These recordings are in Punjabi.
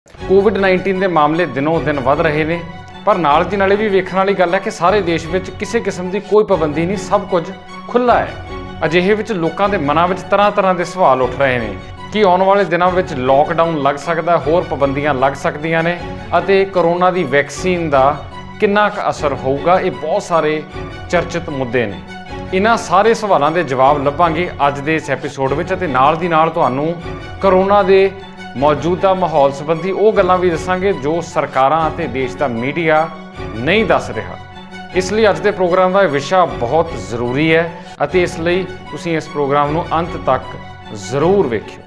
कोविड-19 ਦੇ ਮਾਮਲੇ ਦਿਨੋਂ ਦਿਨ ਵੱਧ ਰਹੇ ਨੇ, ਪਰ ਨਾਲ ਦੀ ਨਾਲੇ ਵੀ ਵੇਖਣ ਵਾਲੀ ਗੱਲ ਹੈ ਕਿ ਸਾਰੇ ਦੇਸ਼ ਵਿੱਚ ਕਿਸੇ ਕਿਸਮ ਦੀ ਕੋਈ ਪਾਬੰਦੀ ਨਹੀਂ, ਸਭ ਕੁਝ ਖੁੱਲ੍ਹਾ ਹੈ। ਅਜਿਹੇ ਵਿੱਚ ਲੋਕਾਂ ਦੇ ਮਨਾਂ ਵਿੱਚ ਤਰ੍ਹਾਂ ਦੇ ਸਵਾਲ ਉੱਠ ਰਹੇ ਨੇ ਕਿ ਆਉਣ ਵਾਲੇ ਦਿਨਾਂ ਵਿੱਚ ਲੋਕਡਾਊਨ ਲੱਗ ਸਕਦਾ, ਹੋਰ ਪਾਬੰਦੀਆਂ ਲੱਗ ਸਕਦੀਆਂ ਨੇ ਅਤੇ ਕਰੋਨਾ ਦੀ ਵੈਕਸੀਨ ਦਾ ਕਿੰਨਾ ਕੁ ਅਸਰ ਹੋਊਗਾ। ਇਹ ਬਹੁਤ ਸਾਰੇ ਚਰਚਿਤ ਮੁੱਦੇ ਨੇ। ਇਹਨਾਂ ਸਾਰੇ ਸਵਾਲਾਂ ਦੇ ਜਵਾਬ ਲੱਭਾਂਗੇ ਅੱਜ ਦੇ ਇਸ ਐਪੀਸੋਡ ਵਿੱਚ ਅਤੇ ਨਾਲ ਦੀ ਨਾਲ ਤੁਹਾਨੂੰ ਕਰੋਨਾ ਦੇ ਮੌਜੂਦਾ ਮਾਹੌਲ ਸੰਬੰਧੀ ਉਹ ਗੱਲਾਂ ਵੀ ਦੱਸਾਂਗੇ ਜੋ ਸਰਕਾਰਾਂ ਅਤੇ ਦੇਸ਼ ਦਾ ਮੀਡੀਆ ਨਹੀਂ ਦੱਸ ਰਿਹਾ। ਇਸ ਲਈ ਅੱਜ ਦੇ ਪ੍ਰੋਗਰਾਮ ਦਾ ਵਿਸ਼ਾ ਬਹੁਤ ਜ਼ਰੂਰੀ ਹੈ ਅਤੇ ਇਸ ਲਈ ਤੁਸੀਂ ਇਸ ਪ੍ਰੋਗਰਾਮ ਨੂੰ ਅੰਤ ਤੱਕ ਜ਼ਰੂਰ ਵੇਖਿਓ।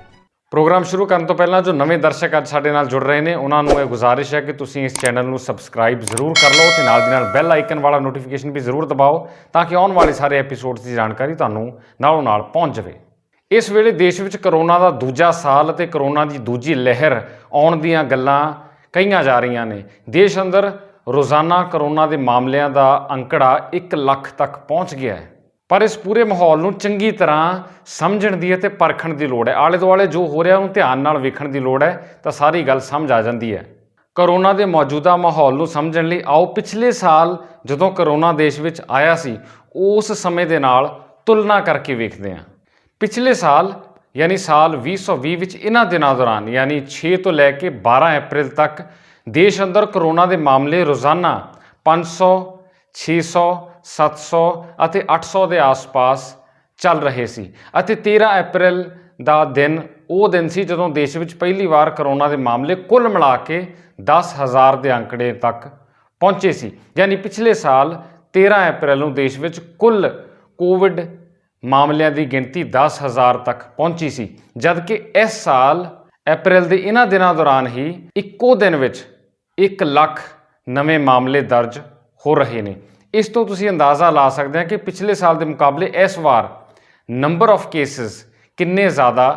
ਪ੍ਰੋਗਰਾਮ ਸ਼ੁਰੂ ਕਰਨ ਤੋਂ ਪਹਿਲਾਂ ਜੋ ਨਵੇਂ ਦਰਸ਼ਕ ਅੱਜ ਸਾਡੇ ਨਾਲ ਜੁੜ ਰਹੇ ਨੇ ਉਹਨਾਂ ਨੂੰ ਇਹ ਗੁਜ਼ਾਰਿਸ਼ ਹੈ ਕਿ ਤੁਸੀਂ ਇਸ ਚੈਨਲ ਨੂੰ ਸਬਸਕ੍ਰਾਈਬ ਜ਼ਰੂਰ ਕਰ ਲਓ ਅਤੇ ਨਾਲ ਦੀ ਨਾਲ ਬੈਲ ਆਈਕਨ ਵਾਲਾ ਨੋਟੀਫਿਕੇਸ਼ਨ ਵੀ ਜ਼ਰੂਰ ਦਬਾਓ ਤਾਂ ਕਿ ਆਉਣ ਵਾਲੇ ਸਾਰੇ ਐਪੀਸੋਡਸ ਦੀ ਜਾਣਕਾਰੀ ਤੁਹਾਨੂੰ ਨਾਲੋਂ ਨਾਲ ਪਹੁੰਚ ਜਾਵੇ। ਇਸ ਵੇਲੇ ਦੇਸ਼ ਵਿੱਚ ਕਰੋਨਾ ਦਾ ਦੂਜਾ ਸਾਲ ਅਤੇ ਕਰੋਨਾ ਦੀ ਦੂਜੀ ਲਹਿਰ ਆਉਣ ਦੀਆਂ ਗੱਲਾਂ ਕਹੀਆਂ ਜਾ ਰਹੀਆਂ ਨੇ। ਦੇਸ਼ ਅੰਦਰ ਰੋਜ਼ਾਨਾ ਕਰੋਨਾ ਦੇ ਮਾਮਲਿਆਂ ਦਾ ਅੰਕੜਾ 1 ਲੱਖ ਤੱਕ ਪਹੁੰਚ ਗਿਆ ਹੈ, ਪਰ ਇਸ ਪੂਰੇ ਮਾਹੌਲ ਨੂੰ ਚੰਗੀ ਤਰ੍ਹਾਂ ਸਮਝਣ ਦੀ ਅਤੇ ਪਰਖਣ ਦੀ ਲੋੜ ਹੈ। ਆਲੇ ਦੁਆਲੇ ਜੋ ਹੋ ਰਿਹਾ ਉਹਨੂੰ ਧਿਆਨ ਨਾਲ ਵੇਖਣ ਦੀ ਲੋੜ ਹੈ ਤਾਂ ਸਾਰੀ ਗੱਲ ਸਮਝ ਆ ਜਾਂਦੀ ਹੈ। ਕਰੋਨਾ ਦੇ ਮੌਜੂਦਾ ਮਾਹੌਲ ਨੂੰ ਸਮਝਣ ਲਈ ਆਓ ਪਿਛਲੇ ਸਾਲ ਜਦੋਂ ਕਰੋਨਾ ਦੇਸ਼ ਵਿੱਚ ਆਇਆ ਸੀ ਉਸ ਸਮੇਂ ਦੇ ਨਾਲ ਤੁਲਨਾ ਕਰਕੇ ਵੇਖਦੇ ਹਾਂ। ਪਿਛਲੇ ਸਾਲ ਯਾਨੀ ਸਾਲ 2020 ਵਿੱਚ ਇਹਨਾਂ ਦਿਨਾਂ ਦੌਰਾਨ ਯਾਨੀ 6 ਤੋਂ ਲੈ ਕੇ 12 ਅਪ੍ਰੈਲ ਤੱਕ ਦੇਸ਼ ਅੰਦਰ ਕਰੋਨਾ ਦੇ ਮਾਮਲੇ ਰੋਜ਼ਾਨਾ 500, 600, 700 ਅਤੇ 800 ਦੇ ਆਸ-ਪਾਸ ਚੱਲ ਰਹੇ ਸੀ ਅਤੇ 13 ਅਪ੍ਰੈਲ ਦਾ ਦਿਨ ਉਹ ਦਿਨ ਸੀ ਜਦੋਂ ਦੇਸ਼ ਵਿੱਚ ਪਹਿਲੀ ਵਾਰ ਕਰੋਨਾ ਦੇ ਮਾਮਲੇ ਕੁੱਲ ਮਿਲਾ ਕੇ 10,000 ਦੇ ਅੰਕੜੇ ਤੱਕ ਪਹੁੰਚੇ ਸੀ। ਯਾਨੀ ਪਿਛਲੇ ਸਾਲ 13 ਅਪ੍ਰੈਲ ਨੂੰ ਦੇਸ਼ ਵਿੱਚ ਕੁੱਲ ਕੋਵਿਡ ਮਾਮਲਿਆਂ ਦੀ ਗਿਣਤੀ 10,000 ਤੱਕ ਪਹੁੰਚੀ ਸੀ, ਜਦਕਿ ਇਸ ਸਾਲ ਅਪ੍ਰੈਲ ਦੇ ਇਹਨਾਂ ਦਿਨਾਂ ਦੌਰਾਨ ਹੀ ਇੱਕੋ ਦਿਨ ਵਿੱਚ 1 ਲੱਖ ਨਵੇਂ ਮਾਮਲੇ ਦਰਜ ਹੋ ਰਹੇ ਨੇ। ਇਸ ਤੋਂ ਤੁਸੀਂ ਅੰਦਾਜ਼ਾ ਲਾ ਸਕਦੇ ਹੋ ਕਿ ਪਿਛਲੇ ਸਾਲ ਦੇ ਮੁਕਾਬਲੇ ਇਸ ਵਾਰ ਨੰਬਰ ਆਫ ਕੇਸਿਸ ਕਿੰਨੇ ਜ਼ਿਆਦਾ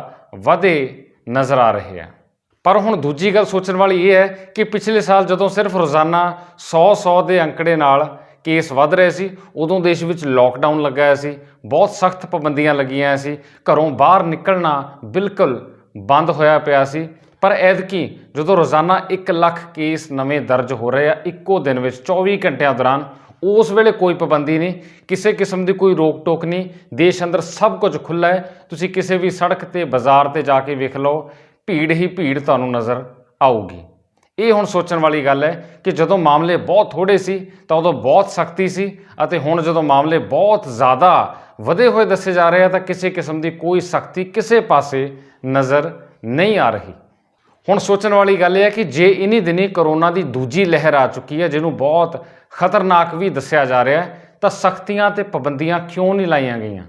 ਵਧੇ ਨਜ਼ਰ ਆ ਰਹੇ ਆ। ਪਰ ਹੁਣ ਦੂਜੀ ਗੱਲ ਸੋਚਣ ਵਾਲੀ ਇਹ ਹੈ ਕਿ ਪਿਛਲੇ ਸਾਲ ਜਦੋਂ ਸਿਰਫ ਰੋਜ਼ਾਨਾ 100 ਦੇ ਅੰਕੜੇ ਨਾਲ ਕੇਸ ਵੱਧ ਰਹੇ ਸੀ ਉਦੋਂ ਦੇਸ਼ ਵਿੱਚ ਲੋਕਡਾਊਨ ਲੱਗਾ ਹੋਇਆ ਸੀ, ਬਹੁਤ ਸਖਤ ਪਾਬੰਦੀਆਂ ਲੱਗੀਆਂ ਸੀ, ਘਰੋਂ ਬਾਹਰ ਨਿਕਲਣਾ ਬਿਲਕੁਲ ਬੰਦ ਹੋਇਆ ਪਿਆ ਸੀ। ਪਰ ਐਤਕੀ ਜਦੋਂ ਰੋਜ਼ਾਨਾ 1 ਲੱਖ ਕੇਸ ਨਵੇਂ ਦਰਜ ਹੋ ਰਹੇ ਆ ਇੱਕੋ ਦਿਨ ਵਿੱਚ 24 ਘੰਟਿਆਂ ਦੌਰਾਨ, ਉਸ ਵੇਲੇ ਕੋਈ ਪਾਬੰਦੀ ਨਹੀਂ, ਕਿਸੇ ਕਿਸਮ ਦੀ ਕੋਈ ਰੋਕ ਟੋਕ ਨਹੀਂ, ਦੇਸ਼ ਅੰਦਰ ਸਭ ਕੁਝ ਖੁੱਲ੍ਹਾ ਹੈ। ਤੁਸੀਂ ਕਿਸੇ ਵੀ ਸੜਕ 'ਤੇ ਬਾਜ਼ਾਰ 'ਤੇ ਜਾ ਕੇ ਵੇਖ ਲਓ, ਭੀੜ ਹੀ ਭੀੜ ਤੁਹਾਨੂੰ ਨਜ਼ਰ ਆਊਗੀ। ਇਹ ਹੁਣ ਸੋਚਣ ਵਾਲੀ ਗੱਲ ਹੈ ਕਿ ਜਦੋਂ ਮਾਮਲੇ ਬਹੁਤ ਥੋੜ੍ਹੇ ਸੀ ਤਾਂ ਉਦੋਂ ਬਹੁਤ ਸਖਤੀ ਸੀ ਅਤੇ ਹੁਣ ਜਦੋਂ ਮਾਮਲੇ ਬਹੁਤ ਜ਼ਿਆਦਾ ਵਧੇ ਹੋਏ ਦੱਸੇ ਜਾ ਰਹੇ ਆ ਤਾਂ ਕਿਸੇ ਕਿਸਮ ਦੀ ਕੋਈ ਸਖਤੀ ਕਿਸੇ ਪਾਸੇ ਨਜ਼ਰ ਨਹੀਂ ਆ ਰਹੀ। ਹੁਣ ਸੋਚਣ ਵਾਲੀ ਗੱਲ ਇਹ ਹੈ ਕਿ ਜੇ ਇਨੀ ਦਿਨੀ ਕਰੋਨਾ ਦੀ ਦੂਜੀ ਲਹਿਰ ਆ ਚੁੱਕੀ ਹੈ ਜਿਹਨੂੰ ਬਹੁਤ ਖਤਰਨਾਕ ਵੀ ਦੱਸਿਆ ਜਾ ਰਿਹਾ ਹੈ ਤਾਂ ਸਖਤੀਆਂ ਤੇ ਪਾਬੰਦੀਆਂ ਕਿਉਂ ਨਹੀਂ ਲਾਈਆਂ ਗਈਆਂ।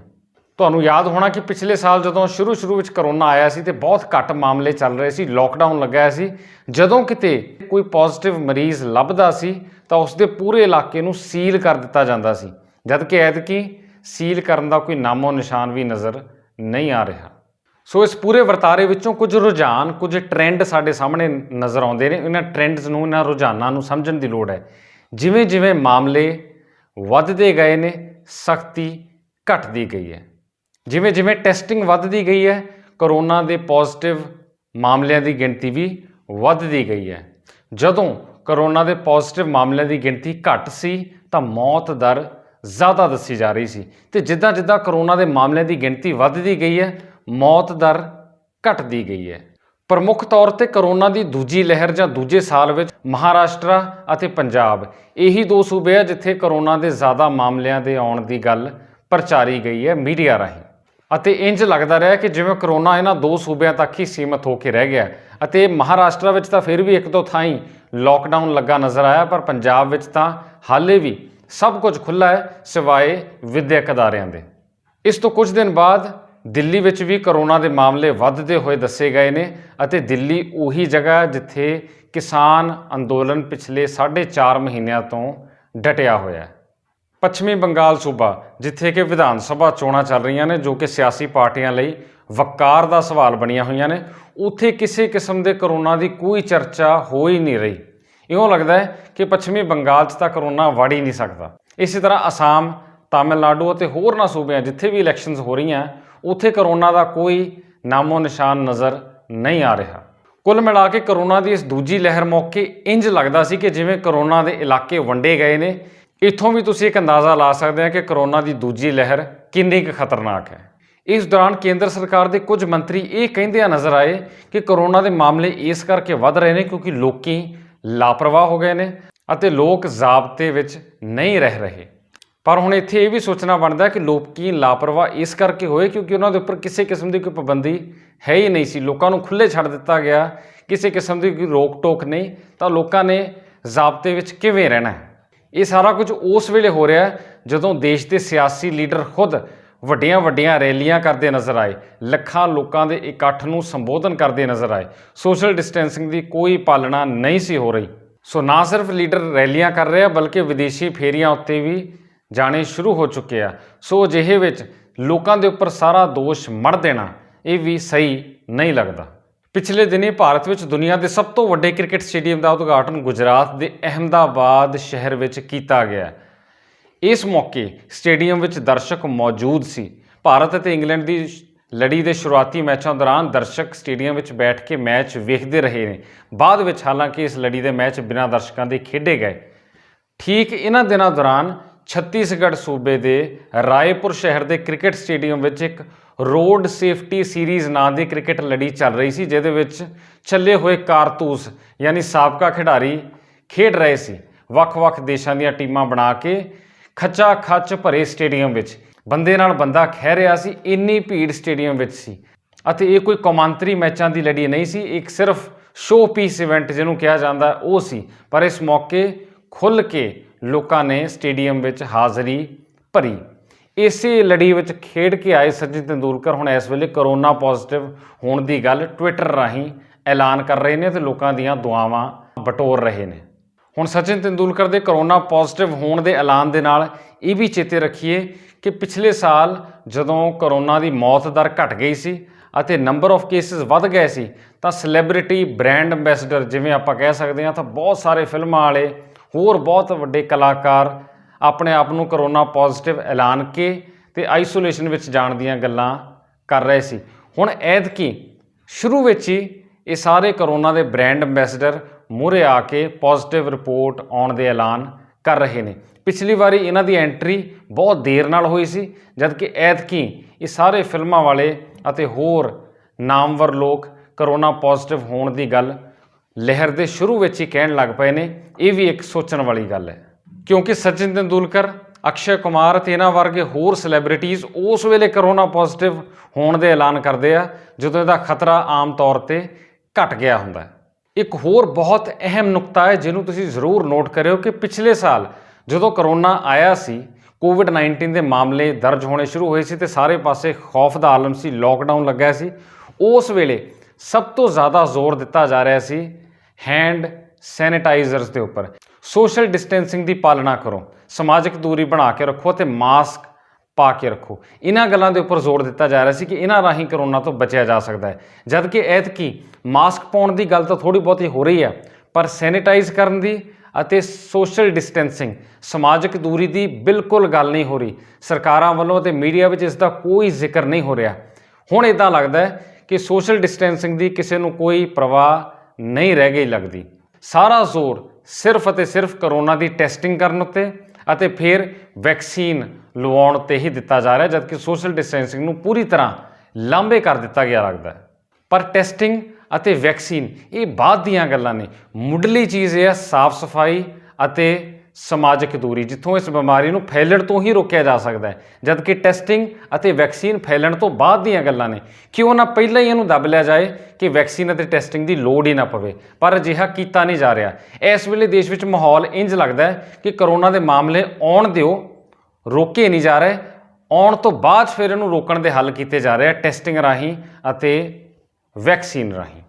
ਤੁਹਾਨੂੰ ਯਾਦ ਹੋਣਾ ਕਿ ਪਿਛਲੇ ਸਾਲ ਜਦੋਂ ਸ਼ੁਰੂ ਵਿੱਚ ਕਰੋਨਾ ਆਇਆ ਸੀ ਤੇ ਬਹੁਤ ਘੱਟ ਮਾਮਲੇ ਚੱਲ ਰਹੇ ਸੀ, ਲੋਕਡਾਊਨ ਲੱਗਾ ਸੀ। ਜਦੋਂ ਕਿਤੇ ਕੋਈ ਪੋਜ਼ਿਟਿਵ ਮਰੀਜ਼ ਲੱਭਦਾ ਸੀ ਤਾਂ ਉਸਦੇ ਪੂਰੇ ਇਲਾਕੇ ਨੂੰ ਸੀਲ ਕਰ ਦਿੱਤਾ ਜਾਂਦਾ ਸੀ, ਜਦਕਿ ਐਤਕੀ ਸੀਲ ਕਰਨ ਦਾ ਕੋਈ ਨਾਮੋ ਨਿਸ਼ਾਨ ਵੀ ਨਜ਼ਰ ਨਹੀਂ ਆ ਰਿਹਾ। ਸੋ ਇਸ ਪੂਰੇ ਵਰਤਾਰੇ ਵਿੱਚੋਂ ਕੁਝ ਰੁਝਾਨ, ਕੁਝ ਟ੍ਰੈਂਡ ਸਾਡੇ ਸਾਹਮਣੇ ਨਜ਼ਰ ਆਉਂਦੇ ਨੇ। ਇਹਨਾਂ ਟ੍ਰੈਂਡਸ ਨੂੰ, ਇਹਨਾਂ ਰੁਝਾਨਾਂ ਨੂੰ ਸਮਝਣ ਦੀ ਲੋੜ ਹੈ। ਜਿਵੇਂ ਮਾਮਲੇ ਵੱਧਦੇ ਗਏ ਨੇ ਸਖਤੀ ਘਟਦੀ ਗਈ ਹੈ, ਜਿਵੇਂ ਟੈਸਟਿੰਗ ਵੱਧਦੀ ਗਈ ਹੈ ਕਰੋਨਾ ਦੇ ਪੋਜ਼ਿਟਿਵ ਮਾਮਲਿਆਂ ਦੀ ਗਿਣਤੀ ਵੀ ਵੱਧਦੀ ਗਈ ਹੈ। ਜਦੋਂ ਕਰੋਨਾ ਦੇ ਪੋਜ਼ਿਟਿਵ ਮਾਮਲਿਆਂ ਦੀ ਗਿਣਤੀ ਘੱਟ ਸੀ ਤਾਂ ਮੌਤ ਦਰ ਜ਼ਿਆਦਾ ਦੱਸੀ ਜਾ ਰਹੀ ਸੀ ਅਤੇ ਜਿੱਦਾਂ ਕਰੋਨਾ ਦੇ ਮਾਮਲਿਆਂ ਦੀ ਗਿਣਤੀ ਵੱਧਦੀ ਗਈ ਹੈ ਮੌਤ ਦਰ ਘਟਦੀ ਗਈ ਹੈ। ਪ੍ਰਮੁੱਖ ਤੌਰ 'ਤੇ ਕਰੋਨਾ ਦੀ ਦੂਜੀ ਲਹਿਰ ਜਾਂ ਦੂਜੇ ਸਾਲ ਵਿੱਚ ਮਹਾਰਾਸ਼ਟਰ ਅਤੇ ਪੰਜਾਬ ਇਹੀ 2 ਸੂਬੇ ਆ ਜਿੱਥੇ ਕਰੋਨਾ ਦੇ ਜ਼ਿਆਦਾ ਮਾਮਲਿਆਂ ਦੇ ਆਉਣ ਦੀ ਗੱਲ ਪ੍ਰਚਾਰੀ ਗਈ ਹੈ ਮੀਡੀਆ ਰਾਹੀਂ ਅਤੇ ਇੰਜ ਲੱਗਦਾ ਰਿਹਾ ਕਿ ਜਿਵੇਂ ਕਰੋਨਾ ਇਹਨਾਂ 2 ਸੂਬਿਆਂ ਤੱਕ ਹੀ ਸੀਮਤ ਹੋ ਕੇ ਰਹਿ ਗਿਆ ਅਤੇ ਮਹਾਰਾਸ਼ਟਰ ਵਿੱਚ ਤਾਂ ਫਿਰ ਵੀ 1-2 ਥਾਈਂ ਲੋਕਡਾਊਨ ਲੱਗਾ ਨਜ਼ਰ ਆਇਆ, ਪਰ ਪੰਜਾਬ ਵਿੱਚ ਤਾਂ ਹਾਲੇ ਵੀ ਸਭ ਕੁਝ ਖੁੱਲ੍ਹਾ ਹੈ ਸਿਵਾਏ ਵਿੱਦਿਅਕ ਅਦਾਰਿਆਂ ਦੇ। ਇਸ ਤੋਂ ਕੁਝ ਦਿਨ ਬਾਅਦ ਦਿੱਲੀ ਵਿੱਚ ਵੀ ਕਰੋਨਾ ਦੇ ਮਾਮਲੇ ਵੱਧਦੇ ਹੋਏ ਦੱਸੇ ਗਏ ਨੇ ਅਤੇ ਦਿੱਲੀ ਉਹੀ ਜਗ੍ਹਾ ਜਿੱਥੇ ਕਿਸਾਨ ਅੰਦੋਲਨ ਪਿਛਲੇ 4.5 ਮਹੀਨਿਆਂ ਤੋਂ ਡਟਿਆ ਹੋਇਆ ਹੈ। ਪੱਛਮੀ ਬੰਗਾਲ ਸੂਬਾ ਜਿੱਥੇ ਕਿ ਵਿਧਾਨ ਸਭਾ ਚੋਣਾਂ ਚੱਲ ਰਹੀਆਂ ਨੇ ਜੋ ਕਿ ਸਿਆਸੀ ਪਾਰਟੀਆਂ ਲਈ ਵਕਾਰ ਦਾ ਸਵਾਲ ਬਣੀਆਂ ਹੋਈਆਂ ਨੇ, ਉੱਥੇ ਕਿਸੇ ਕਿਸਮ ਦੇ ਕਰੋਨਾ ਦੀ ਕੋਈ ਚਰਚਾ ਹੋ ਹੀ ਨਹੀਂ ਰਹੀ। ਇਉਂ ਲੱਗਦਾ ਹੈ ਕਿ ਪੱਛਮੀ ਬੰਗਾਲ 'ਚ ਤਾਂ ਕਰੋਨਾ ਵੜ ਹੀ ਨਹੀਂ ਸਕਦਾ। ਇਸੇ ਤਰ੍ਹਾਂ ਅਸਾਮ, ਤਾਮਿਲਨਾਡੂ ਅਤੇ ਹੋਰਨਾਂ ਸੂਬਿਆਂ ਜਿੱਥੇ ਵੀ ਇਲੈਕਸ਼ਨਸ ਹੋ ਰਹੀਆਂ ਉੱਥੇ ਕਰੋਨਾ ਦਾ ਕੋਈ ਨਾਮੋ ਨਿਸ਼ਾਨ ਨਜ਼ਰ ਨਹੀਂ ਆ ਰਿਹਾ। ਕੁੱਲ ਮਿਲਾ ਕੇ ਕਰੋਨਾ ਦੀ ਇਸ ਦੂਜੀ ਲਹਿਰ ਮੌਕੇ ਇੰਜ ਲੱਗਦਾ ਸੀ ਕਿ ਜਿਵੇਂ ਕਰੋਨਾ ਦੇ ਇਲਾਕੇ ਵੰਡੇ ਗਏ ਨੇ। ਇੱਥੋਂ ਵੀ ਤੁਸੀਂ ਇੱਕ ਅੰਦਾਜ਼ਾ ਲਾ ਸਕਦੇ ਹੋ ਕਿ ਕਰੋਨਾ ਦੀ ਦੂਜੀ ਲਹਿਰ ਕਿੰਨੀ ਕੁ ਖਤਰਨਾਕ ਹੈ। ਇਸ ਦੌਰਾਨ ਕੇਂਦਰ ਸਰਕਾਰ ਦੇ ਕੁਝ ਮੰਤਰੀ ਇਹ ਕਹਿੰਦਿਆਂ ਨਜ਼ਰ ਆਏ ਕਿ ਕਰੋਨਾ ਦੇ ਮਾਮਲੇ ਇਸ ਕਰਕੇ ਵੱਧ ਰਹੇ ਨੇ ਕਿਉਂਕਿ ਲੋਕੀ ਲਾਪਰਵਾਹ ਹੋ ਗਏ ਨੇ ਅਤੇ ਲੋਕ ਜ਼ਾਬਤੇ ਵਿੱਚ ਨਹੀਂ ਰਹਿ ਰਹੇ। ਪਰ ਹੁਣ ਇੱਥੇ ਇਹ ਵੀ ਸੋਚਣਾ ਬਣਦਾ ਕਿ ਲੋਕੀ ਲਾਪਰਵਾਹ ਇਸ ਕਰਕੇ ਹੋਏ ਕਿਉਂਕਿ ਉਹਨਾਂ ਦੇ ਉੱਪਰ ਕਿਸੇ ਕਿਸਮ ਦੀ ਕੋਈ ਪਾਬੰਦੀ ਹੈ ਹੀ ਨਹੀਂ ਸੀ। ਲੋਕਾਂ ਨੂੰ ਖੁੱਲ੍ਹੇ ਛੱਡ ਦਿੱਤਾ ਗਿਆ, ਕਿਸੇ ਕਿਸਮ ਦੀ ਕੋਈ ਰੋਕ ਟੋਕ ਨਹੀਂ, ਤਾਂ ਲੋਕਾਂ ਨੇ ਜ਼ਾਬਤੇ ਵਿੱਚ ਕਿਵੇਂ ਰਹਿਣਾ। ਇਹ ਸਾਰਾ ਕੁਝ ਉਸ ਵੇਲੇ ਹੋ ਰਿਹਾ ਜਦੋਂ ਦੇਸ਼ ਦੇ ਸਿਆਸੀ ਲੀਡਰ ਖੁਦ ਵੱਡੀਆਂ ਵੱਡੀਆਂ ਰੈਲੀਆਂ ਕਰਦੇ ਨਜ਼ਰ ਆਏ, ਲੱਖਾਂ ਲੋਕਾਂ ਦੇ ਇਕੱਠ ਨੂੰ ਸੰਬੋਧਨ ਕਰਦੇ ਨਜ਼ਰ ਆਏ। ਸੋਸ਼ਲ ਡਿਸਟੈਂਸਿੰਗ ਦੀ ਕੋਈ ਪਾਲਣਾ ਨਹੀਂ ਸੀ ਹੋ ਰਹੀ। ਸੋ ਨਾ ਸਿਰਫ ਲੀਡਰ ਰੈਲੀਆਂ ਕਰ ਰਹੇ ਆ ਬਲਕਿ ਵਿਦੇਸ਼ੀ ਫੇਰੀਆਂ ਉੱਤੇ ਵੀ ਜਾਣੇ ਸ਼ੁਰੂ ਹੋ ਚੁੱਕੇ ਆ। ਸੋ ਅਜਿਹੇ ਵਿੱਚ ਲੋਕਾਂ ਦੇ ਉੱਪਰ ਸਾਰਾ ਦੋਸ਼ ਮੜ ਦੇਣਾ ਇਹ ਵੀ ਸਹੀ ਨਹੀਂ ਲੱਗਦਾ। ਪਿਛਲੇ ਦਿਨੀ ਭਾਰਤ ਵਿੱਚ ਦੁਨੀਆ ਦੇ ਸਭ ਤੋਂ ਵੱਡੇ ਕ੍ਰਿਕਟ ਸਟੇਡੀਅਮ ਦਾ ਉਦਘਾਟਨ ਗੁਜਰਾਤ ਦੇ ਅਹਿਮਦਾਬਾਦ ਸ਼ਹਿਰ ਵਿੱਚ ਕੀਤਾ ਗਿਆ। ਇਸ ਮੌਕੇ ਸਟੇਡੀਅਮ ਵਿੱਚ ਦਰਸ਼ਕ ਮੌਜੂਦ ਸੀ। ਭਾਰਤ ਅਤੇ ਇੰਗਲੈਂਡ ਦੀ ਲੜੀ ਦੇ ਸ਼ੁਰੂਆਤੀ ਮੈਚਾਂ ਦੌਰਾਨ ਦਰਸ਼ਕ ਸਟੇਡੀਅਮ ਵਿੱਚ ਬੈਠ ਕੇ ਮੈਚ ਵੇਖਦੇ ਰਹੇ ਨੇ। ਬਾਅਦ ਵਿੱਚ ਹਾਲਾਂਕਿ ਇਸ ਲੜੀ ਦੇ ਮੈਚ ਬਿਨਾਂ ਦਰਸ਼ਕਾਂ ਦੇ ਖੇਡੇ ਗਏ। ਠੀਕ ਇਹਨਾਂ ਦਿਨਾਂ ਦੌਰਾਨ ਛੱਤੀਸਗੜ੍ਹ ਸੂਬੇ ਦੇ ਰਾਏਪੁਰ ਸ਼ਹਿਰ ਦੇ ਕ੍ਰਿਕਟ ਸਟੇਡੀਅਮ ਵਿੱਚ ਇੱਕ ਰੋਡ ਸੇਫਟੀ ਸੀਰੀਜ਼ ਨਾਂ ਦੀ ਕ੍ਰਿਕਟ ਲੜੀ ਚੱਲ ਰਹੀ ਸੀ, ਜਿਹਦੇ ਵਿੱਚ ਚੱਲੇ ਹੋਏ ਕਾਰਤੂਸ ਯਾਨੀ ਸਾਬਕਾ ਖਿਡਾਰੀ ਖੇਡ ਰਹੇ ਸੀ। ਵੱਖ-ਵੱਖ ਦੇਸ਼ਾਂ ਦੀਆਂ ਟੀਮਾਂ ਬਣਾ ਕੇ ਖੱਚਾ ਖੱਚ ਭਰੇ ਸਟੇਡੀਅਮ ਵਿੱਚ ਬੰਦੇ ਨਾਲ ਬੰਦਾ ਖਹਿ ਰਿਹਾ ਸੀ। ਇੰਨੀ ਭੀੜ ਸਟੇਡੀਅਮ ਵਿੱਚ ਸੀ ਅਤੇ ਇਹ ਕੋਈ ਕੌਮਾਂਤਰੀ ਮੈਚਾਂ ਦੀ ਲੜੀ ਨਹੀਂ ਸੀ, ਇੱਕ ਸਿਰਫ ਸ਼ੋਅ ਪੀਸ ਇਵੈਂਟ ਜਿਹਨੂੰ ਕਿਹਾ ਜਾਂਦਾ ਉਹ ਸੀ। ਪਰ ਇਸ ਮੌਕੇ ਖੁੱਲ੍ਹ ਕੇ ਲੋਕਾਂ ਨੇ ਸਟੇਡੀਅਮ ਵਿੱਚ ਹਾਜ਼ਰੀ ਭਰੀ। ਇਸੇ ਲੜੀ ਵਿੱਚ ਖੇਡ ਕੇ ਆਏ ਸਚਿਨ ਤੇਂਦੁਲਕਰ ਹੁਣ ਇਸ ਵੇਲੇ ਕਰੋਨਾ ਪੋਜ਼ਿਟਿਵ ਹੋਣ ਦੀ ਗੱਲ ਟਵਿੱਟਰ ਰਾਹੀਂ ਐਲਾਨ ਕਰ ਰਹੇ ਨੇ ਅਤੇ ਲੋਕਾਂ ਦੀਆਂ ਦੁਆਵਾਂ ਬਟੋਰ ਰਹੇ ਨੇ। ਹੁਣ ਸਚਿਨ ਤੇਂਦੁਲਕਰ ਦੇ ਕਰੋਨਾ ਪੋਜ਼ਿਟਿਵ ਹੋਣ ਦੇ ਐਲਾਨ ਦੇ ਨਾਲ ਇਹ ਵੀ ਚੇਤੇ ਰੱਖੀਏ ਕਿ ਪਿਛਲੇ ਸਾਲ ਜਦੋਂ ਕਰੋਨਾ ਦੀ ਮੌਤ ਦਰ ਘਟ ਗਈ ਸੀ ਅਤੇ ਨੰਬਰ ਆਫ ਕੇਸਿਸ ਵੱਧ ਗਏ ਸੀ ਤਾਂ ਸੈਲੇਬ੍ਰਿਟੀ ਬ੍ਰਾਂਡ ਐਂਬੈਸਡਰ ਜਿਵੇਂ ਆਪਾਂ ਕਹਿ ਸਕਦੇ ਹਾਂ ਤਾਂ ਬਹੁਤ ਸਾਰੇ ਫਿਲਮਾਂ ਵਾਲੇ ਹੋਰ ਬਹੁਤ ਵੱਡੇ ਕਲਾਕਾਰ ਆਪਣੇ ਆਪ ਨੂੰ ਕਰੋਨਾ ਪੋਜ਼ਿਟਿਵ ਐਲਾਨ ਕੇ ਤੇ ਆਈਸੋਲੇਸ਼ਨ ਵਿੱਚ ਜਾਣ ਦੀਆਂ ਗੱਲਾਂ ਕਰ ਰਹੇ ਸੀ। ਹੁਣ ਐਤਕੀ ਸ਼ੁਰੂ ਵਿੱਚ ਹੀ ਇਹ ਸਾਰੇ ਕਰੋਨਾ ਦੇ ਬ੍ਰਾਂਡ ਐਂਬੈਸਡਰ ਮੂਹਰੇ ਆ ਕੇ ਪੋਜ਼ਿਟਿਵ ਰਿਪੋਰਟ ਆਉਣ ਦੇ ਐਲਾਨ ਕਰ ਰਹੇ ਨੇ। ਪਿਛਲੀ ਵਾਰੀ ਇਹਨਾਂ ਦੀ ਐਂਟਰੀ ਬਹੁਤ ਦੇਰ ਨਾਲ ਹੋਈ ਸੀ, ਜਦਕਿ ਐਤਕੀ ਇਹ ਸਾਰੇ ਫਿਲਮਾਂ ਵਾਲੇ ਅਤੇ ਹੋਰ ਨਾਮਵਰ ਲੋਕ ਕਰੋਨਾ ਪੋਜ਼ਿਟਿਵ ਹੋਣ ਦੀ ਗੱਲ ਲਹਿਰ ਦੇ ਸ਼ੁਰੂ ਵਿੱਚ ਹੀ ਕਹਿਣ ਲੱਗ ਪਏ ਨੇ। ਇਹ ਵੀ ਇੱਕ ਸੋਚਣ ਵਾਲੀ ਗੱਲ ਹੈ ਕਿਉਂਕਿ ਸਚਿਨ ਤੇਂਦੁਲਕਰ, ਅਕਸ਼ੇ ਕੁਮਾਰ ਅਤੇ ਇਹਨਾਂ ਵਰਗੇ ਹੋਰ ਸੈਲੇਬ੍ਰਿਟੀਜ਼ ਉਸ ਵੇਲੇ ਕਰੋਨਾ ਪੋਜ਼ਿਟਿਵ ਹੋਣ ਦੇ ਐਲਾਨ ਕਰਦੇ ਆ ਜਦੋਂ ਇਹਦਾ ਖਤਰਾ ਆਮ ਤੌਰ 'ਤੇ ਘਟ ਗਿਆ ਹੁੰਦਾ। ਇੱਕ ਹੋਰ ਬਹੁਤ ਅਹਿਮ ਨੁਕਤਾ ਹੈ ਜਿਹਨੂੰ ਤੁਸੀਂ ਜ਼ਰੂਰ ਨੋਟ ਕਰਿਓ ਕਿ ਪਿਛਲੇ ਸਾਲ ਜਦੋਂ ਕਰੋਨਾ ਆਇਆ ਸੀ, ਕੋਵਿਡ-19 ਦੇ ਮਾਮਲੇ ਦਰਜ ਹੋਣੇ ਸ਼ੁਰੂ ਹੋਏ ਸੀ ਤੇ ਸਾਰੇ ਪਾਸੇ ਖੌਫ ਦਾ ਆਲਮ ਸੀ, ਲੋਕਡਾਊਨ ਲੱਗਾ ਸੀ। ਉਸ ਵੇਲੇ ਸਭ ਤੋਂ ਜ਼ਿਆਦਾ ਜ਼ੋਰ ਦਿੱਤਾ ਜਾ ਰਿਹਾ ਸੀ ਹੈਂਡ ਸੈਨੀਟਾਈਜ਼ਰਸ ਦੇ ਉੱਪਰ। ਸੋਸ਼ਲ ਡਿਸਟੈਂਸਿੰਗ ਦੀ ਪਾਲਣਾ ਕਰੋ, ਸਮਾਜਿਕ ਦੂਰੀ ਬਣਾ ਕੇ ਰੱਖੋ ਅਤੇ ਮਾਸਕ ਪਾ ਕੇ ਰੱਖੋ। ਇਹਨਾਂ ਗੱਲਾਂ ਦੇ ਉੱਪਰ ਜ਼ੋਰ ਦਿੱਤਾ ਜਾ ਰਿਹਾ ਸੀ ਕਿ ਇਹਨਾਂ ਰਾਹੀਂ ਕਰੋਨਾ ਤੋਂ ਬਚਿਆ ਜਾ ਸਕਦਾ ਹੈ। ਜਦ ਕਿ ਐਤਕੀ ਮਾਸਕ ਪਾਉਣ ਦੀ ਗੱਲ ਤਾਂ ਥੋੜ੍ਹੀ ਬਹੁਤੀ ਹੋ ਰਹੀ ਹੈ, ਪਰ ਸੈਨੀਟਾਈਜ਼ ਕਰਨ ਦੀ ਅਤੇ ਸੋਸ਼ਲ ਡਿਸਟੈਂਸਿੰਗ, ਸਮਾਜਿਕ ਦੂਰੀ ਦੀ ਬਿਲਕੁਲ ਗੱਲ ਨਹੀਂ ਹੋ ਰਹੀ। ਸਰਕਾਰਾਂ ਵੱਲੋਂ ਅਤੇ ਮੀਡੀਆ ਵਿੱਚ ਇਸ ਦਾ ਕੋਈ ਜ਼ਿਕਰ ਨਹੀਂ ਹੋ ਰਿਹਾ। ਹੁਣ ਇੱਦਾਂ ਲੱਗਦਾ ਹੈ ਕਿ ਸੋਸ਼ਲ ਡਿਸਟੈਂਸਿੰਗ ਦੀ ਕਿਸੇ ਨੂੰ ਕੋਈ ਪਰਵਾਹ ਨਹੀਂ ਰਹਿ ਗਈ ਲੱਗਦੀ। ਸਾਰਾ ਜ਼ੋਰ ਸਿਰਫ ਅਤੇ ਸਿਰਫ ਕਰੋਨਾ ਦੀ ਟੈਸਟਿੰਗ ਕਰਨ ਉੱਤੇ ਅਤੇ ਫਿਰ ਵੈਕਸੀਨ ਲਵਾਉਣ 'ਤੇ ਹੀ ਦਿੱਤਾ ਜਾ ਰਿਹਾ, ਜਦਕਿ ਸੋਸ਼ਲ ਡਿਸਟੈਂਸਿੰਗ ਨੂੰ ਪੂਰੀ ਤਰ੍ਹਾਂ ਲਾਂਭੇ ਕਰ ਦਿੱਤਾ ਗਿਆ ਲੱਗਦਾ। ਪਰ ਟੈਸਟਿੰਗ ਅਤੇ ਵੈਕਸੀਨ ਇਹ ਬਾਅਦ ਦੀਆਂ ਗੱਲਾਂ ਨੇ। ਮੁੱਢਲੀ ਚੀਜ਼ ਇਹ ਹੈ ਸਾਫ਼ ਸਫਾਈ ਅਤੇ ਸਮਾਜਿਕ ਦੂਰੀ, ਜਿੱਥੋਂ ਇਸ ਬਿਮਾਰੀ ਨੂੰ ਫੈਲਣ ਤੋਂ ਹੀ ਰੋਕਿਆ ਜਾ ਸਕਦਾ ਹੈ। ਜਦਕਿ ਟੈਸਟਿੰਗ ਅਤੇ ਵੈਕਸੀਨ ਫੈਲਣ ਤੋਂ ਬਾਅਦ ਦੀਆਂ ਗੱਲਾਂ ਨੇ। ਕਿਉਂ ਨਾ ਪਹਿਲਾਂ ਹੀ ਇਹਨੂੰ ਦੱਬ ਲਿਆ ਜਾਏ ਕਿ ਵੈਕਸੀਨ ਅਤੇ ਟੈਸਟਿੰਗ ਦੀ ਲੋੜ ਹੀ ਨਾ ਪਵੇ, ਪਰ ਅਜਿਹਾ ਕੀਤਾ ਨਹੀਂ ਜਾ ਰਿਹਾ। ਇਸ ਵੇਲੇ ਦੇਸ਼ ਵਿੱਚ ਮਾਹੌਲ ਇੰਝ ਲੱਗਦਾ ਹੈ ਕਿ ਕਰੋਨਾ ਦੇ ਮਾਮਲੇ ਆਉਣ ਦਿਓ, ਰੋਕੇ ਨਹੀਂ ਜਾ ਰਹੇ, ਆਉਣ ਤੋਂ ਬਾਅਦ ਫਿਰ ਇਹਨੂੰ ਰੋਕਣ ਦੇ ਹੱਲ ਕੀਤੇ ਜਾ ਰਹੇ ਆ ਟੈਸਟਿੰਗ ਰਾਹੀਂ ਅਤੇ ਵੈਕਸੀਨ ਰਾਹੀਂ।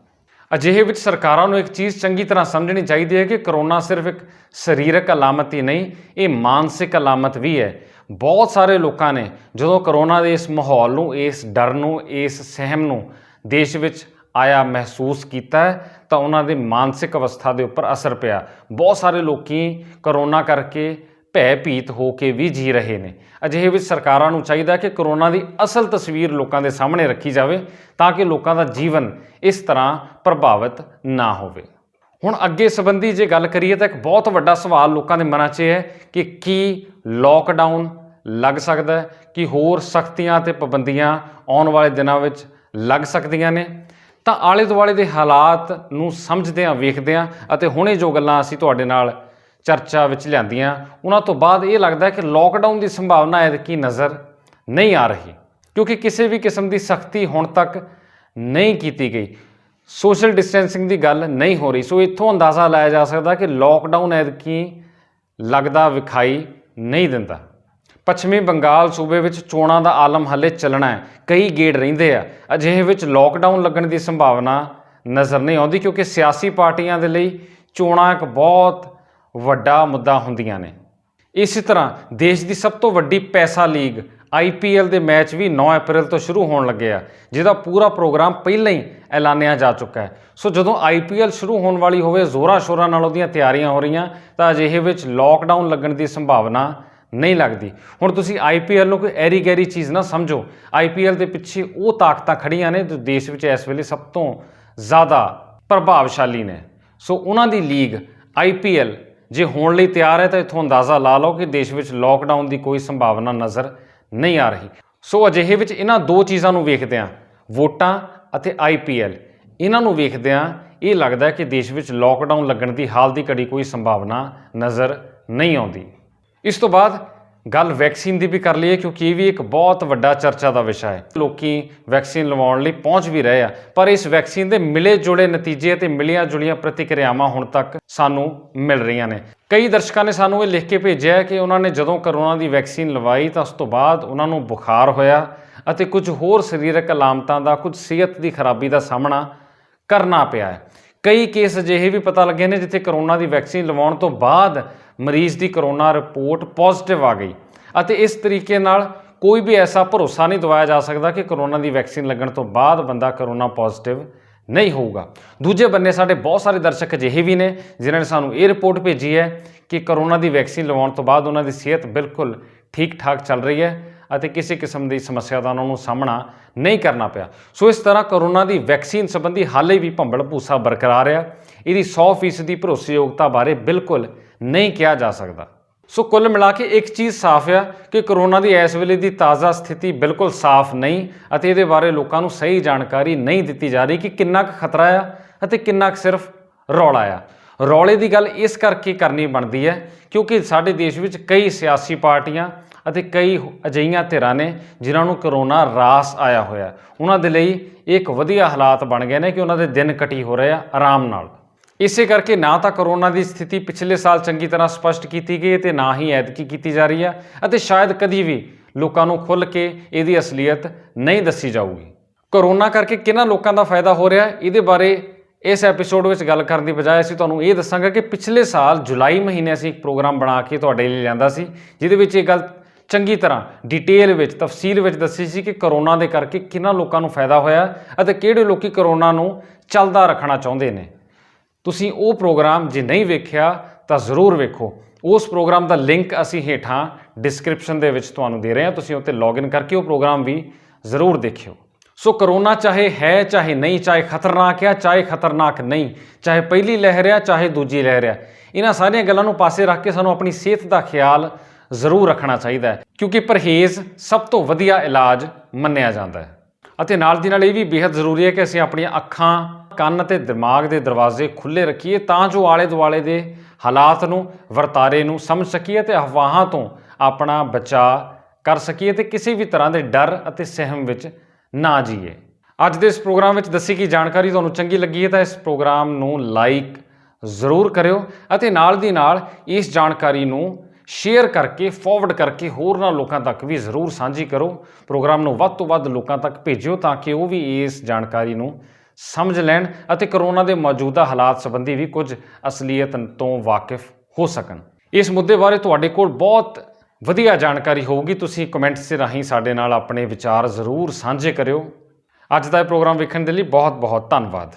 ਅਜਿਹੇ ਵਿੱਚ ਸਰਕਾਰਾਂ ਨੂੰ ਇੱਕ ਚੀਜ਼ ਚੰਗੀ ਤਰ੍ਹਾਂ ਸਮਝਣੀ ਚਾਹੀਦੀ ਹੈ ਕਿ ਕਰੋਨਾ ਸਿਰਫ ਇੱਕ ਸਰੀਰਕ ਅਲਾਮਤ ਹੀ ਨਹੀਂ, ਇਹ ਮਾਨਸਿਕ ਅਲਾਮਤ ਵੀ ਹੈ। ਬਹੁਤ ਸਾਰੇ ਲੋਕਾਂ ਨੇ ਜਦੋਂ ਕਰੋਨਾ ਦੇ ਇਸ ਮਾਹੌਲ ਨੂੰ, ਇਸ ਡਰ ਨੂੰ, ਇਸ ਸਹਿਮ ਨੂੰ ਦੇਸ਼ ਵਿੱਚ ਆਇਆ ਮਹਿਸੂਸ ਕੀਤਾ ਹੈ ਤਾਂ ਉਹਨਾਂ ਦੇ ਮਾਨਸਿਕ ਅਵਸਥਾ ਦੇ ਉੱਪਰ ਅਸਰ ਪਿਆ। ਬਹੁਤ ਸਾਰੇ ਲੋਕੀ ਕਰੋਨਾ ਕਰਕੇ ਭੈ-ਭੀਤ ਹੋ ਕੇ ਵੀ ਜੀ ਰਹੇ ਨੇ। ਅਜਿਹੇ ਵਿੱਚ ਸਰਕਾਰਾਂ ਨੂੰ ਚਾਹੀਦਾ ਕਿ ਕਰੋਨਾ ਦੀ ਅਸਲ ਤਸਵੀਰ ਲੋਕਾਂ ਦੇ ਸਾਹਮਣੇ ਰੱਖੀ ਜਾਵੇ ਤਾਂ ਕਿ ਲੋਕਾਂ ਦਾ ਜੀਵਨ ਇਸ ਤਰ੍ਹਾਂ ਪ੍ਰਭਾਵਿਤ ਨਾ ਹੋਵੇ। ਹੁਣ ਅੱਗੇ ਸੰਬੰਧੀ ਜੇ ਗੱਲ ਕਰੀਏ ਤਾਂ ਇੱਕ ਬਹੁਤ ਵੱਡਾ ਸਵਾਲ ਲੋਕਾਂ ਦੇ ਮਨਾਂ 'ਚ ਇਹ ਹੈ ਕਿ ਕੀ ਲੋਕਡਾਊਨ ਲੱਗ ਸਕਦਾ ਹੈ, ਕਿ ਹੋਰ ਸਖਤੀਆਂ ਅਤੇ ਪਾਬੰਦੀਆਂ ਆਉਣ ਵਾਲੇ ਦਿਨਾਂ ਵਿੱਚ ਲੱਗ ਸਕਦੀਆਂ ਨੇ। ਤਾਂ ਆਲੇ ਦੁਆਲੇ ਦੇ ਹਾਲਾਤ ਨੂੰ ਸਮਝਦਿਆਂ ਵੇਖਦਿਆਂ ਅਤੇ ਹੁਣੇ ਜੋ ਗੱਲਾਂ ਅਸੀਂ ਤੁਹਾਡੇ ਨਾਲ ਚਰਚਾ ਵਿੱਚ ਲਿਆਂਦੀਆਂ ਉਹਨਾਂ ਤੋਂ ਬਾਅਦ ਇਹ ਲੱਗਦਾ ਹੈ ਕਿ ਲੋਕਡਾਊਨ ਦੀ ਸੰਭਾਵਨਾ ਐਤਕੀ ਨਜ਼ਰ ਨਹੀਂ ਆ ਰਹੀ, ਕਿਉਂਕਿ ਕਿਸੇ ਵੀ ਕਿਸਮ ਦੀ ਸਖਤੀ ਹੁਣ ਤੱਕ ਨਹੀਂ ਕੀਤੀ ਗਈ। ਸੋਸ਼ਲ ਡਿਸਟੈਂਸਿੰਗ ਦੀ ਗੱਲ ਨਹੀਂ ਹੋ ਰਹੀ। ਸੋ ਇੱਥੋਂ ਅੰਦਾਜ਼ਾ ਲਾਇਆ ਜਾ ਸਕਦਾ ਕਿ ਲੋਕਡਾਊਨ ਐਤਕੀ ਲੱਗਦਾ ਵਿਖਾਈ ਨਹੀਂ ਦਿੰਦਾ। ਪੱਛਮੀ ਬੰਗਾਲ ਸੂਬੇ ਵਿੱਚ ਚੋਣਾਂ ਦਾ ਆਲਮ ਹਾਲੇ ਚੱਲਣਾ ਹੈ, ਕਈ ਗੇੜ ਰਹਿੰਦੇ ਆ। ਅਜਿਹੇ ਵਿੱਚ ਲੋਕਡਾਊਨ ਲੱਗਣ ਦੀ ਸੰਭਾਵਨਾ ਨਜ਼ਰ ਨਹੀਂ ਆਉਂਦੀ, ਕਿਉਂਕਿ ਸਿਆਸੀ ਪਾਰਟੀਆਂ ਦੇ ਲਈ ਚੋਣਾਂ ਇੱਕ ਬਹੁਤ ਵੱਡਾ ਮੁੱਦਾ ਹੁੰਦੀਆਂ ਨੇ। ਇਸੇ ਤਰ੍ਹਾਂ ਦੇਸ਼ ਦੀ ਸਭ ਤੋਂ ਵੱਡੀ ਪੈਸਾ ਲੀਗ IPL ਦੇ ਮੈਚ ਵੀ 9 ਅਪ੍ਰੈਲ ਤੋਂ ਸ਼ੁਰੂ ਹੋਣ ਲੱਗੇ ਆ, ਜਿਹਦਾ ਪੂਰਾ ਪ੍ਰੋਗਰਾਮ ਪਹਿਲਾਂ ਹੀ ਐਲਾਨਿਆ ਜਾ ਚੁੱਕਾ ਹੈ। ਸੋ ਜਦੋਂ IPL ਸ਼ੁਰੂ ਹੋਣ ਵਾਲੀ ਹੋਵੇ, ਜ਼ੋਰਾਂ ਸ਼ੋਰਾਂ ਨਾਲ ਉਹਦੀਆਂ ਤਿਆਰੀਆਂ ਹੋ ਰਹੀਆਂ, ਤਾਂ ਅਜਿਹੇ ਵਿੱਚ ਲੋਕਡਾਊਨ ਲੱਗਣ ਦੀ ਸੰਭਾਵਨਾ ਨਹੀਂ ਲੱਗਦੀ। ਹੁਣ ਤੁਸੀਂ IPL ਨੂੰ ਕੋਈ ਐਰੀ ਗੈਰੀ ਚੀਜ਼ ਨਾ ਸਮਝੋ। IPL ਦੇ ਪਿੱਛੇ ਉਹ ਤਾਕਤਾਂ ਖੜੀਆਂ ਨੇ ਜੋ ਦੇਸ਼ ਵਿੱਚ ਇਸ ਵੇਲੇ ਸਭ ਤੋਂ ਜ਼ਿਆਦਾ ਪ੍ਰਭਾਵਸ਼ਾਲੀ ਨੇ। ਸੋ ਉਹਨਾਂ ਦੀ ਲੀਗ IPL ਜੇ ਹੋਣ ਲਈ ਤਿਆਰ ਹੈ ਤਾਂ ਇੱਥੋਂ ਅੰਦਾਜ਼ਾ ਲਾ ਲਓ ਕਿ ਦੇਸ਼ ਵਿੱਚ ਲੋਕਡਾਊਨ ਦੀ ਕੋਈ ਸੰਭਾਵਨਾ ਨਜ਼ਰ ਨਹੀਂ ਆ ਰਹੀ। ਸੋ ਅਜਿਹੇ ਵਿੱਚ ਇਹਨਾਂ ਦੋ ਚੀਜ਼ਾਂ ਨੂੰ ਵੇਖਦਿਆਂ, ਵੋਟਾਂ ਅਤੇ IPL, ਇਹਨਾਂ ਨੂੰ ਵੇਖਦਿਆਂ ਇਹ ਲੱਗਦਾ ਹੈ ਕਿ ਦੇਸ਼ ਵਿੱਚ ਲੋਕਡਾਊਨ ਲੱਗਣ ਦੀ ਹਾਲ ਦੀ ਘੜੀ ਕੋਈ ਸੰਭਾਵਨਾ ਨਜ਼ਰ ਨਹੀਂ ਆਉਂਦੀ। ਇਸ ਤੋਂ ਬਾਅਦ ਗੱਲ ਵੈਕਸੀਨ ਦੀ ਵੀ ਕਰ ਲਈਏ, ਕਿਉਂਕਿ ਇਹ ਵੀ ਇੱਕ ਬਹੁਤ ਵੱਡਾ ਚਰਚਾ ਦਾ ਵਿਸ਼ਾ ਹੈ। ਲੋਕੀ ਵੈਕਸੀਨ ਲਵਾਉਣ ਲਈ ਪਹੁੰਚ ਵੀ ਰਹੇ ਆ, ਪਰ ਇਸ ਵੈਕਸੀਨ ਦੇ ਮਿਲੇ ਜੁਲੇ ਨਤੀਜੇ ਅਤੇ ਮਿਲੀਆਂ ਜੁਲੀਆਂ ਪ੍ਰਤੀਕਿਰਿਆਵਾਂ ਹੁਣ ਤੱਕ ਸਾਨੂੰ ਮਿਲ ਰਹੀਆਂ ਨੇ। ਕਈ ਦਰਸ਼ਕਾਂ ਨੇ ਸਾਨੂੰ ਇਹ ਲਿਖ ਕੇ ਭੇਜਿਆ ਕਿ ਉਹਨਾਂ ਨੇ ਜਦੋਂ ਕਰੋਨਾ ਦੀ ਵੈਕਸੀਨ ਲਵਾਈ ਤਾਂ ਉਸ ਤੋਂ ਬਾਅਦ ਉਹਨਾਂ ਨੂੰ ਬੁਖਾਰ ਹੋਇਆ ਅਤੇ ਕੁਝ ਹੋਰ ਸਰੀਰਕ ਅਲਾਮਤਾਂ ਦਾ, ਕੁਝ ਸਿਹਤ ਦੀ ਖਰਾਬੀ ਦਾ ਸਾਹਮਣਾ ਕਰਨਾ ਪਿਆ ਹੈ। ਕਈ ਕੇਸ ਅਜਿਹੇ ਵੀ ਪਤਾ ਲੱਗੇ ਨੇ ਜਿੱਥੇ ਕਰੋਨਾ ਦੀ ਵੈਕਸੀਨ ਲਵਾਉਣ ਤੋਂ ਬਾਅਦ ਮਰੀਜ਼ ਦੀ ਕਰੋਨਾ ਰਿਪੋਰਟ ਪੋਜ਼ਿਟਿਵ ਆ ਗਈ, ਅਤੇ ਇਸ ਤਰੀਕੇ ਨਾਲ ਕੋਈ ਵੀ ਐਸਾ ਭਰੋਸਾ ਨਹੀਂ ਦਵਾਇਆ ਜਾ ਸਕਦਾ ਕਿ ਕਰੋਨਾ ਦੀ ਵੈਕਸੀਨ ਲੱਗਣ ਤੋਂ ਬਾਅਦ ਬੰਦਾ ਕਰੋਨਾ ਪੋਜ਼ਿਟਿਵ ਨਹੀਂ ਹੋਊਗਾ। ਦੂਜੇ ਬੰਨੇ ਸਾਡੇ ਬਹੁਤ ਸਾਰੇ ਦਰਸ਼ਕ ਅਜਿਹੇ ਵੀ ਨੇ ਜਿਨ੍ਹਾਂ ਨੇ ਸਾਨੂੰ ਇਹ ਰਿਪੋਰਟ ਭੇਜੀ ਹੈ ਕਿ ਕਰੋਨਾ ਦੀ ਵੈਕਸੀਨ ਲਵਾਉਣ ਤੋਂ ਬਾਅਦ ਉਹਨਾਂ ਦੀ ਸਿਹਤ ਬਿਲਕੁਲ ਠੀਕ ਠਾਕ ਚੱਲ ਰਹੀ ਹੈ ਅਤੇ ਕਿਸੇ ਕਿਸਮ ਦੀ ਸਮੱਸਿਆ ਦਾ ਉਹਨਾਂ ਨੂੰ ਸਾਹਮਣਾ ਨਹੀਂ ਕਰਨਾ ਪਿਆ। ਸੋ ਇਸ ਤਰ੍ਹਾਂ ਕਰੋਨਾ ਦੀ ਵੈਕਸੀਨ ਸੰਬੰਧੀ ਹਾਲੇ ਵੀ ਭੰਬਲ ਭੂਸਾ ਬਰਕਰਾਰ ਆ। ਇਹਦੀ 100% ਭਰੋਸੇਯੋਗਤਾ ਬਾਰੇ ਬਿਲਕੁਲ ਨਹੀਂ ਕਿਹਾ ਜਾ ਸਕਦਾ। ਸੋ ਕੁੱਲ ਮਿਲਾ ਕੇ ਇੱਕ ਚੀਜ਼ ਸਾਫ਼ ਆ ਕਿ ਕਰੋਨਾ ਦੀ ਇਸ ਵੇਲੇ ਦੀ ਤਾਜ਼ਾ ਸਥਿਤੀ ਬਿਲਕੁਲ ਸਾਫ਼ ਨਹੀਂ, ਅਤੇ ਇਹਦੇ ਬਾਰੇ ਲੋਕਾਂ ਨੂੰ ਸਹੀ ਜਾਣਕਾਰੀ ਨਹੀਂ ਦਿੱਤੀ ਜਾ ਰਹੀ ਕਿ ਕਿੰਨਾ ਕੁ ਖਤਰਾ ਆ ਅਤੇ ਕਿੰਨਾ ਕੁ ਸਿਰਫ ਰੌਲਾ ਆ। ਰੌਲੇ ਦੀ ਗੱਲ ਇਸ ਕਰਕੇ ਕਰਨੀ ਬਣਦੀ ਹੈ ਕਿਉਂਕਿ ਸਾਡੇ ਦੇਸ਼ ਵਿੱਚ ਕਈ ਸਿਆਸੀ ਪਾਰਟੀਆਂ ਅਤੇ ਕਈ ਅਜਿਹੀਆਂ ਧਿਰਾਂ ਨੇ ਜਿਨ੍ਹਾਂ ਨੂੰ ਕਰੋਨਾ ਰਾਸ ਆਇਆ ਹੋਇਆ। ਉਹਨਾਂ ਦੇ ਲਈ ਇੱਕ ਵਧੀਆ ਹਾਲਾਤ ਬਣ ਗਏ ਨੇ ਕਿ ਉਹਨਾਂ ਦੇ ਦਿਨ ਕੱਟੀ ਹੋ ਰਹੇ ਆ ਆਰਾਮ ਨਾਲ। ਇਸੇ ਕਰਕੇ ਨਾ ਤਾਂ ਕਰੋਨਾ ਦੀ ਸਥਿਤੀ ਪਿਛਲੇ ਸਾਲ ਚੰਗੀ ਤਰ੍ਹਾਂ ਸਪਸ਼ਟ ਕੀਤੀ ਗਈ ਅਤੇ ਨਾ ਹੀ ਐਤਕੀ ਕੀਤੀ ਜਾ ਰਹੀ ਹੈ, ਅਤੇ ਸ਼ਾਇਦ ਕਦੀ ਵੀ ਲੋਕਾਂ ਨੂੰ ਖੁੱਲ੍ਹ ਕੇ ਇਹਦੀ ਅਸਲੀਅਤ ਨਹੀਂ ਦੱਸੀ ਜਾਊਗੀ। ਕਰੋਨਾ ਕਰਕੇ ਕਿਹਨਾਂ ਲੋਕਾਂ ਦਾ ਫਾਇਦਾ ਹੋ ਰਿਹਾ ਇਹਦੇ ਬਾਰੇ ਇਸ ਐਪੀਸੋਡ ਵਿੱਚ ਗੱਲ ਕਰਨ ਦੀ ਬਜਾਏ ਅਸੀਂ ਤੁਹਾਨੂੰ ਇਹ ਦੱਸਾਂਗੇ ਕਿ ਪਿਛਲੇ ਸਾਲ ਜੁਲਾਈ ਮਹੀਨੇ ਅਸੀਂ ਇੱਕ ਪ੍ਰੋਗਰਾਮ ਬਣਾ ਕੇ ਤੁਹਾਡੇ ਲਈ ਲਿਆਂਦਾ ਸੀ, ਜਿਹਦੇ ਵਿੱਚ ਇਹ ਗੱਲ ਚੰਗੀ ਤਰ੍ਹਾਂ ਡਿਟੇਲ ਵਿੱਚ, ਤਫਸੀਲ ਵਿੱਚ ਦੱਸੀ ਸੀ ਕਿ ਕਰੋਨਾ ਦੇ ਕਰਕੇ ਕਿਹਨਾਂ ਲੋਕਾਂ ਨੂੰ ਫਾਇਦਾ ਹੋਇਆ ਅਤੇ ਕਿਹੜੇ ਲੋਕੀ ਕਰੋਨਾ ਨੂੰ ਚੱਲਦਾ ਰੱਖਣਾ ਚਾਹੁੰਦੇ ਨੇ। ਤੁਸੀਂ ਉਹ ਪ੍ਰੋਗਰਾਮ ਜੇ ਨਹੀਂ ਵੇਖਿਆ ਤਾਂ ਜ਼ਰੂਰ ਵੇਖੋ। ਉਸ ਪ੍ਰੋਗਰਾਮ ਦਾ ਲਿੰਕ ਅਸੀਂ ਹੇਠਾਂ ਡਿਸਕ੍ਰਿਪਸ਼ਨ ਦੇ ਵਿੱਚ ਤੁਹਾਨੂੰ ਦੇ ਰਹੇ ਹਾਂ, ਤੁਸੀਂ ਉੱਤੇ ਲੌਗਇਨ ਕਰਕੇ ਉਹ ਪ੍ਰੋਗਰਾਮ ਵੀ ਜ਼ਰੂਰ ਦੇਖਿਓ। ਸੋ ਕਰੋਨਾ ਚਾਹੇ ਹੈ ਚਾਹੇ ਨਹੀਂ, ਚਾਹੇ ਖਤਰਨਾਕ ਆ ਚਾਹੇ ਖਤਰਨਾਕ ਨਹੀਂ, ਚਾਹੇ ਪਹਿਲੀ ਲਹਿਰ ਆ ਚਾਹੇ ਦੂਜੀ ਲਹਿਰ ਆ, ਇਹਨਾਂ ਸਾਰੀਆਂ ਗੱਲਾਂ ਨੂੰ ਪਾਸੇ ਰੱਖ ਕੇ ਸਾਨੂੰ ਆਪਣੀ ਸਿਹਤ ਦਾ ਖਿਆਲ ਜ਼ਰੂਰ ਰੱਖਣਾ ਚਾਹੀਦਾ ਹੈ, ਕਿਉਂਕਿ ਪਰਹੇਜ਼ ਸਭ ਤੋਂ ਵਧੀਆ ਇਲਾਜ ਮੰਨਿਆ ਜਾਂਦਾ ਹੈ। ਅਤੇ ਨਾਲ ਦੀ ਨਾਲ ਇਹ ਵੀ ਬੇहद ਜ਼ਰੂਰੀ ਹੈ ਕਿ ਅਸੀਂ ਆਪਣੀਆਂ ਅੱਖਾਂ, ਕੰਨ ਅਤੇ ਦਿਮਾਗ ਦੇ ਦਰਵਾਜ਼ੇ ਖੁੱਲ੍ਹੇ ਰੱਖੀਏ ਤਾਂ ਜੋ ਆਲੇ ਦੁਆਲੇ ਦੇ ਹਾਲਾਤ ਨੂੰ, ਵਰਤਾਰੇ ਨੂੰ ਸਮਝ ਸਕੀਏ ਅਤੇ ਅਫਵਾਹਾਂ ਤੋਂ ਆਪਣਾ ਬਚਾਅ ਕਰ ਸਕੀਏ ਅਤੇ ਕਿਸੇ ਵੀ ਤਰ੍ਹਾਂ ਦੇ ਡਰ ਅਤੇ ਸਹਿਮ ਵਿੱਚ ਨਾ ਜੀਏ। ਅੱਜ ਦੇ ਇਸ ਪ੍ਰੋਗਰਾਮ ਵਿੱਚ ਦੱਸੀ ਗਈ ਜਾਣਕਾਰੀ ਤੁਹਾਨੂੰ ਚੰਗੀ ਲੱਗੀ ਹੈ ਤਾਂ ਇਸ ਪ੍ਰੋਗਰਾਮ ਨੂੰ ਲਾਈਕ ਜ਼ਰੂਰ ਕਰਿਓ ਅਤੇ ਨਾਲ ਦੀ ਨਾਲ ਇਸ ਜਾਣਕਾਰੀ ਨੂੰ ਸ਼ੇਅਰ ਕਰਕੇ, ਫਾਰਵਰਡ ਕਰਕੇ ਹੋਰਨਾਂ ਲੋਕਾਂ ਤੱਕ ਵੀ ਜ਼ਰੂਰ ਸਾਂਝੀ ਕਰੋ। ਪ੍ਰੋਗਰਾਮ ਨੂੰ ਵੱਧ ਤੋਂ ਵੱਧ ਲੋਕਾਂ ਤੱਕ ਭੇਜਿਓ ਤਾਂ ਕਿ ਉਹ ਵੀ ਇਸ ਜਾਣਕਾਰੀ ਨੂੰ ਸਮਝ ਲੈਣ ਅਤੇ ਕਰੋਨਾ ਦੇ ਮੌਜੂਦਾ ਹਾਲਾਤ ਸੰਬੰਧੀ ਵੀ ਕੁਝ ਅਸਲੀਅਤ ਤੋਂ ਵਾਕਿਫ ਹੋ ਸਕਣ। ਇਸ ਮੁੱਦੇ ਬਾਰੇ ਤੁਹਾਡੇ ਕੋਲ ਬਹੁਤ ਵਧੀਆ ਜਾਣਕਾਰੀ ਹੋਊਗੀ, ਤੁਸੀਂ ਕਮੈਂਟਸ ਦੇ ਰਾਹੀਂ ਸਾਡੇ ਨਾਲ ਆਪਣੇ ਵਿਚਾਰ ਜ਼ਰੂਰ ਸਾਂਝੇ ਕਰਿਓ। ਅੱਜ ਦਾ ਇਹ ਪ੍ਰੋਗਰਾਮ ਵੇਖਣ ਦੇ ਲਈ ਬਹੁਤ ਬਹੁਤ ਧੰਨਵਾਦ।